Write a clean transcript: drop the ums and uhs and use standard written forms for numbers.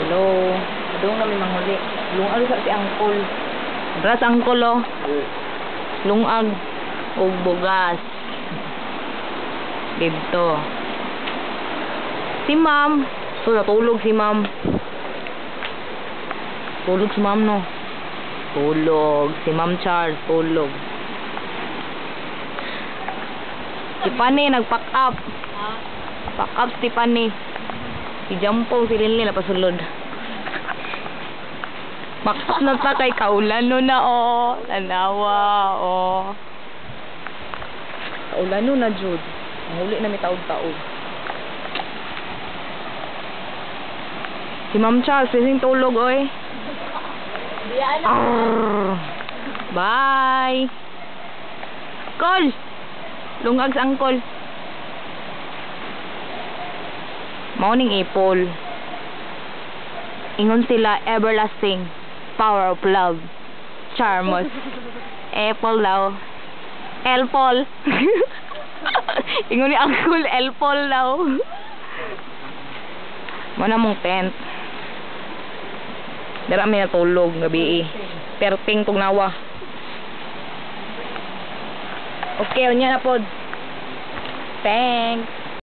Hello. Doon kami manghuli. Lungag sa si Angkol. Dras Angkol oh. Lungag. O bugas. Dito. Si ma'am. So natulog si ma'am. Tulog si ma'am no. Tulog. Si Ma'am Charles. Tulog. Si Pani nag-pack up. Pack up si Pani. Si Jampong, si Lili napasulod. Pack up na ta kay kaulan no na oh. Tanawa oh. Kaulan no na Jude. Mahuli na may taod-taod. Si Ma'am Charles, sing tulog oy. Bye. Call. Lungag sa Angkol. Morning Apple. Ingon sila everlasting power of love. Charmos. Apple daw. Elpol. Ingon ni Angkol Elpol daw. Mana mong tent. Dara may natulog gabi perting tugnawa. Okay, unya na pod. Thanks.